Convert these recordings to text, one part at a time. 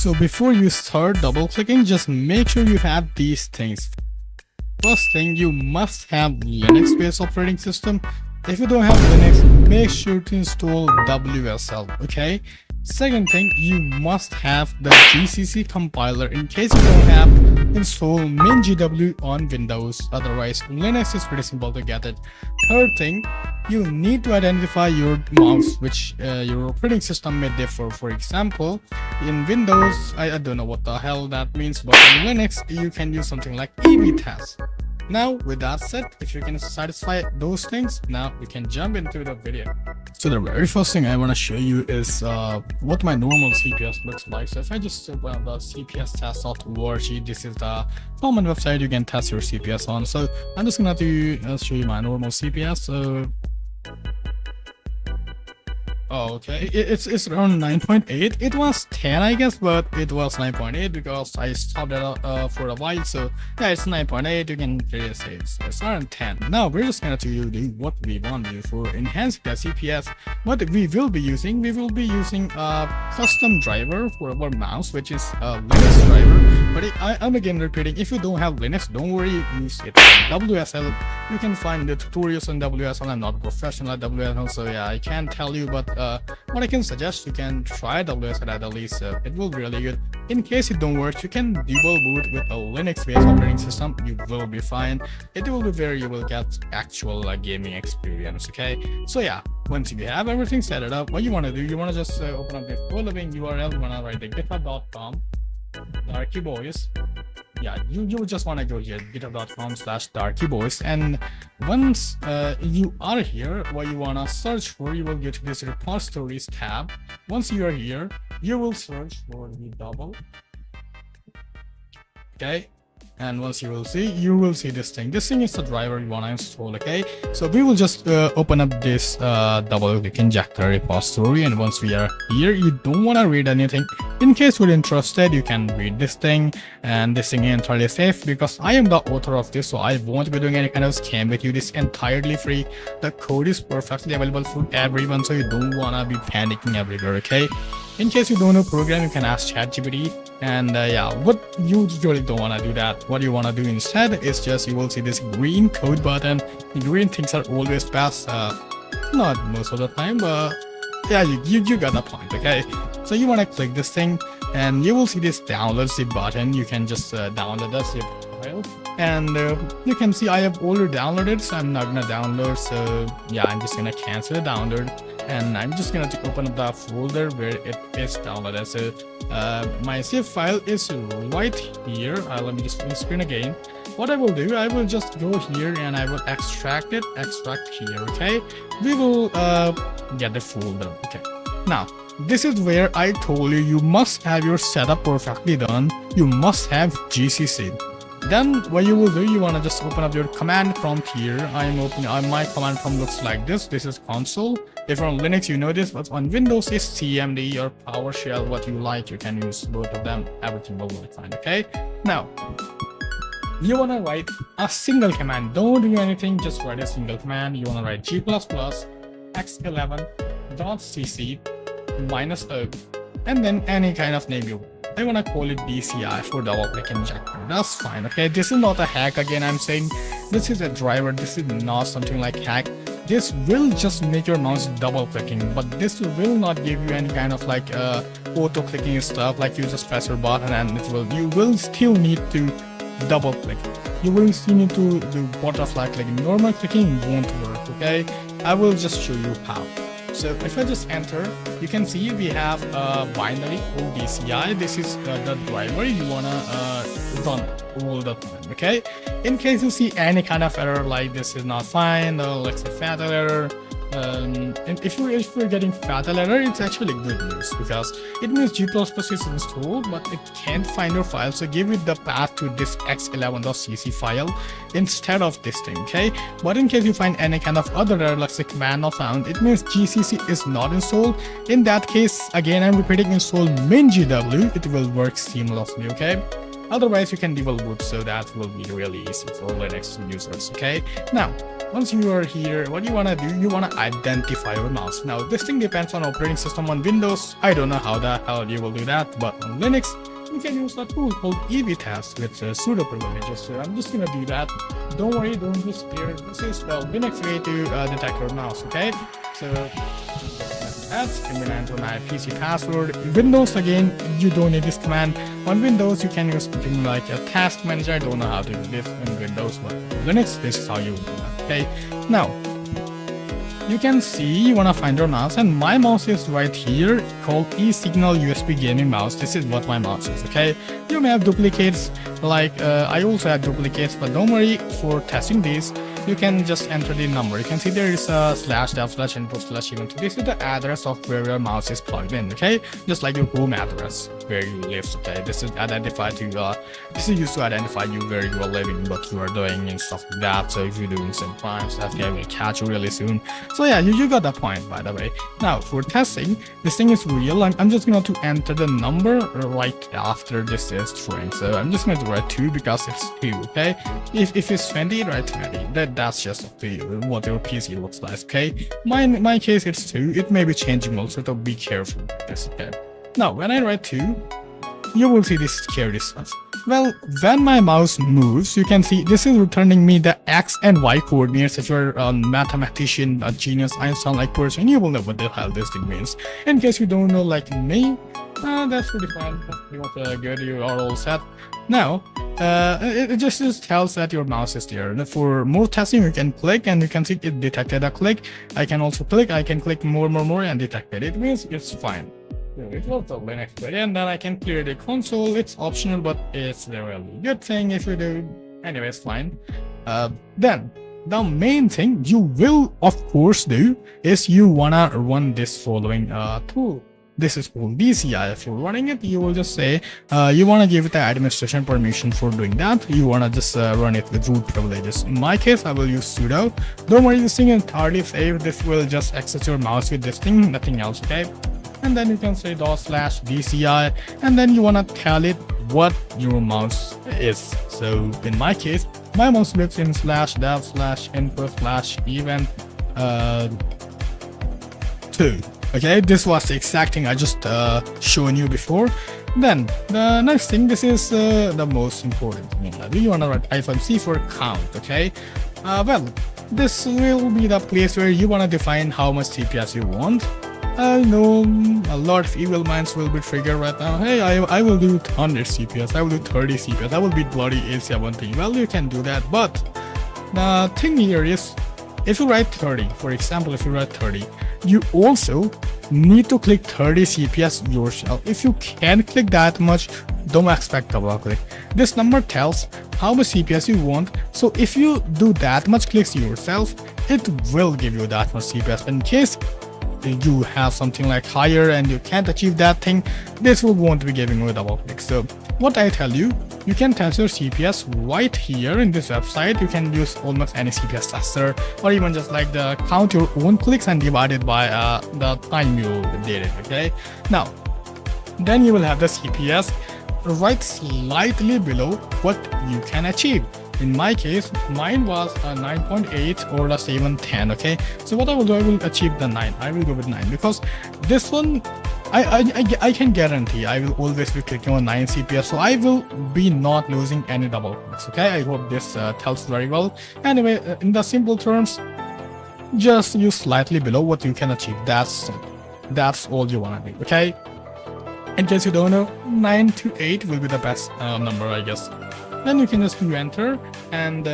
So before you start double clicking, just make sure you have these things. First thing, you must have Linux based operating system. If you don't have Linux, make sure to install WSL, okay? Second thing, you must have the GCC compiler. In case you don't have, install MinGW on Windows. Otherwise, Linux is pretty simple to get it. Third thing, you need to identify your mouse, which your operating system may differ. For example, in Windows, I don't know what the hell that means, but in Linux, you can use something like AV-test. Now, with that said, if you can satisfy those things, now we can jump into the video. So the very first thing I want to show you is what my normal CPS looks like. So if I just open up the cpstest.org, this is the common website you can test your CPS on. So I'm just gonna show you my normal CPS. So okay, it's around 9.8. It was 10, I guess, but it was 9.8 because I stopped it for a while. So yeah, it's 9.8. You can really say it's around 10. Now we're just gonna do what we want to do for enhancing the CPS. What we will be using a custom driver for our mouse, which is a Linux driver. But I'm again repeating, if you don't have Linux, don't worry, use it. WSL, you can find the tutorials on WSL. I'm not a professional at WSL, so yeah, I can't tell you, but what I can suggest, you can try WSL at least. It will be really good. In case it don't work, you can dual boot with a Linux based operating system. You will be fine. It will be where you will get actual gaming experience. Okay, so yeah, once you have everything set it up, what you want to do, you want to just open up this following URL. You want to write the github.com darkyboys. Yeah, you just want to go here, github.com/darkyboys, and once you are here, what you want to search for, you will get to this repositories tab. Once you are here, you will search for the double, okay? And once you will see this thing is the driver you want to install. Okay, so we will just open up this double click injector repository, and once we are here, you don't want to read anything. In case you're interested, you can read this thing, and this thing is entirely safe because I am the author of this, so I won't be doing any kind of scam with you. This is entirely free. The code is perfectly available for everyone, so you don't want to be panicking everywhere. Okay, in case you don't know program, you can ask ChatGPT. And yeah, what you usually don't want to do that. What you want to do instead is just, you will see this green code button. The green things are always passed, not most of the time, but yeah, you got the point. Okay, so you want to click this thing, and you will see this download zip button. You can just download the zip file, and you can see I have already downloaded, so I'm not gonna download. So yeah, I'm just gonna cancel the download, and I'm just gonna open up the folder where it is downloaded. So my zip file is right here. Let me just full screen again. What I will do, I will just go here and I will extract here. Okay, we will get the folder. Okay, now this is where I told you, you must have your setup perfectly done. You must have GCC. Then what you will do, you want to just open up your command prompt here. My command prompt looks like this. This is console. If you're on Linux, you know this, but on Windows it's CMD or PowerShell, what you like. You can use both of them. Everything will work fine. Okay, now you want to write a single command. Don't do anything, just write a single command. You want to write g++ x11.cc -o, and then any kind of name you want. I want to call it DCI for double click injector. That's fine. Okay, this is not a hack. Again, I'm saying this is a driver. This is not something like hack. This will just make your mouse double clicking, but this will not give you any kind of like auto clicking stuff, like you just press your button and you will still need to double click. You will still need to do butterfly clicking. Normal clicking won't work. Okay, I will just show you how. So if I just enter, you can see we have a binary called DCI. This is the driver you wanna run all the time. Okay, in case you see any kind of error like this is not fine, let's say fatal error, and if you're getting fatal error, it's actually good news because it means G++ is installed, but it can't find your file. So give it the path to this x11.cc file instead of this thing. Okay, but in case you find any kind of other error, like say command not found, it means GCC is not installed. In that case, again, I'm repeating, install MinGW. It will work seamlessly. Okay, Otherwise you can double boot, so that will be really easy for Linux users. Okay, now once you are here, what you want to do, you want to identify your mouse. Now this thing depends on operating system. On Windows, I don't know how you will do that, but on Linux you can use a tool called EV-test with pseudo privileges. So I'm just gonna do that. Don't worry, don't be scared. This is the Linux way to detect your mouse. Okay, so that's command to my PC password. Windows, again, you don't need this command. On Windows you can use something like a task manager. I don't know how to do this in Windows, but Linux, this is how you do that. Okay, now you can see you want to find your mouse, and my mouse is right here called eSignal USB gaming mouse. This is what my mouse is. Okay, you may have duplicates, like I also have duplicates, but don't worry, for testing these you can just enter the number. You can see there is a /dev/input/event. This is the address of where your mouse is plugged in. Okay, just like your home address where you live. Okay, this is this is used to identify you where you are living, what you are doing and stuff like that. So if you're doing some crimes, that guy will catch you really soon. So yeah, you got the point, by the way. Now for testing, this thing is real. I'm just going to enter the number right after this is string. So I'm just going to write 2 because it's 2. Okay, if it's 20, write 20. That's just up to you, what your PC looks like. Okay, in my case it's 2. It may be changing also, so be careful with this. Okay, now when I write 2, you will see this scary stuff. Well, when my mouse moves, you can see this is returning me the X and Y coordinates. If you're a mathematician, a genius, Einstein-like person, you will know what the hell this thing means. In case you don't know, like me, that's pretty fine. That's pretty much good. You are all set. Now, it just tells that your mouse is there. And for more testing, you can click, and you can see it detected a click. I can also click. I can click more, and detect it. It means it's fine. It was the Linux way, and then I can clear the console. It's optional, but it's a really good thing if you do. Anyway, it's fine. Then the main thing you will of course do is you wanna run this following tool. This is called DCI. If you're running it, you will just say you want to give it the administration permission for doing that. You want to just run it with root privileges. In my case, I will use sudo. Don't worry, this thing is entirely safe. This will just access your mouse with this thing, nothing else. Okay, and then you can say /DCI, and then you want to tell it what your mouse is. So in my case, my mouse lives in /dev/input/event 2. Okay, this was the exact thing I just shown you before. Then the next thing, this is the most important thing. You want to write -c for count. Okay, well, this will be the place where you want to define how much CPS you want. I know a lot of evil minds will be triggered right now. Hey, I will do 100 CPS, I will do 30 CPS, I will beat bloody A17. Well, you can do that, but the thing here is, if you write 30, for example, if you write 30, you also need to click 30 CPS yourself. If you can't click that much, don't expect double click. This number tells how much CPS you want, so if you do that much clicks yourself, it will give you that much CPS. In case you have something like higher and you can't achieve that thing, this won't be giving you a double click. So what I tell you, you can test your CPS right here in this website. You can use almost any CPS tester, or even just like count your own clicks and divide it by the time you did it. Okay, now then you will have the CPS right slightly below what you can achieve. In my case, mine was a 9.8 or a 710. Okay, so what I will do, I will achieve the 9. I will go with 9 because this one I can guarantee I will always be clicking on 9 CPS, so I will be not losing any double clicks. Okay, I hope this tells very well. Anyway, in the simple terms, just use slightly below what you can achieve. That's all you want to do. Okay, in case you don't know, 9 to 8 will be the best number, I guess. Then you can just do enter, and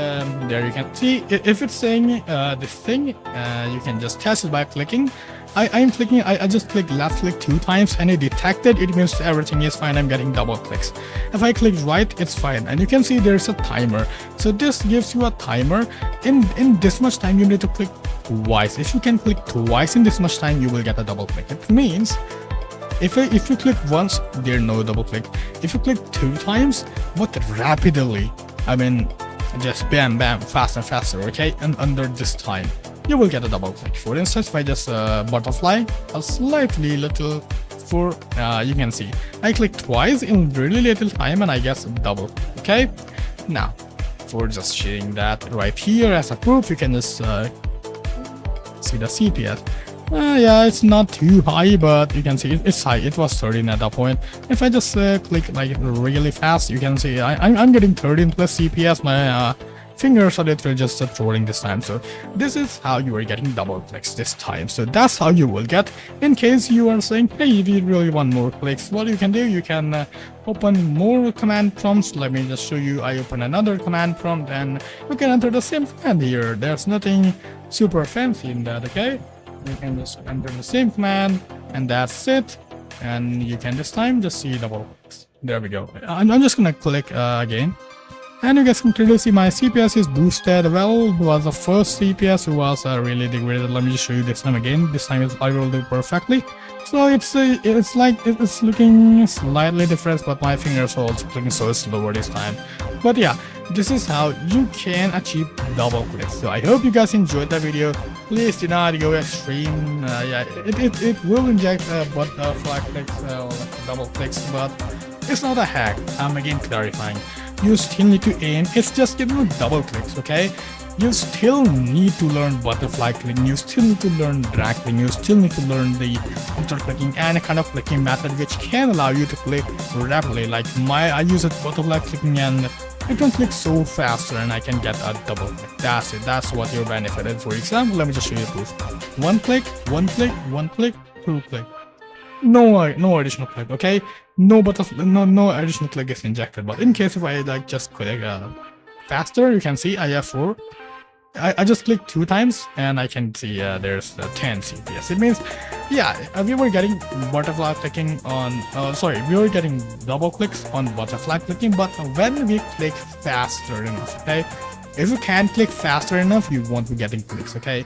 there you can see if it's saying this thing, you can just test it by clicking. I'm clicking, I just click left click 2 times and it detected. It means everything is fine. I'm getting double clicks. If I click right, it's fine, and you can see there's a timer. So this gives you a timer. In this much time you need to click twice. If you can click twice in this much time, you will get a double click. It means if you click once, there's no double click. If you click 2 times, but rapidly, I mean just bam bam, faster and faster, okay, and under this time you will get a double click. For instance, if I just butterfly a slightly little 4, you can see I click twice in really little time and I guess double. Okay, now for just sharing that right here as a proof, you can just see the CPS. Yeah, it's not too high, but you can see it's high. It was 13 at that point. If I just click like really fast, you can see I'm getting 13 plus CPS. My fingers are literally just throwing this time. So this is how you are getting double clicks this time. So that's how you will get. In case you are saying, hey, we really want more clicks, what you can do, you can open more command prompts. Let me just show you. I open another command prompt and you can enter the same command here. There's nothing super fancy in that. Okay, you can just enter the same command and that's it. And you can this time just see double clicks. There we go. I'm just gonna click again. And you guys can clearly see my CPS is boosted. Well, it was the first CPS, it was really degraded. Let me just show you this time again. This time I rolled it perfectly. So it's looking slightly different, but my fingers are also clicking so slower this time. But yeah, this is how you can achieve double clicks. So I hope you guys enjoyed the video. Please do not go extreme. Yeah, it will inject butterfly clicks or double clicks, but it's not a hack. I'm again clarifying. You still need to aim. It's just giving you double clicks, okay? You still need to learn butterfly clicking. You still need to learn drag clicking. You still need to learn the counter clicking and a kind of clicking method which can allow you to click rapidly. Like I use it butterfly clicking and I can click so faster and I can get a double click. That's it. That's what your benefit is. For example, let me just show you proof. One click, one click, one click, two click. No additional click, okay? No additional click is injected. But in case if I like just click faster, you can see I have 4. I just click 2 times and I can see there's 10 CPS. It means, yeah, we were getting butterfly clicking on, we were getting double clicks on butterfly clicking, but when we click faster enough, okay? If you can't click faster enough, you won't be getting clicks, okay?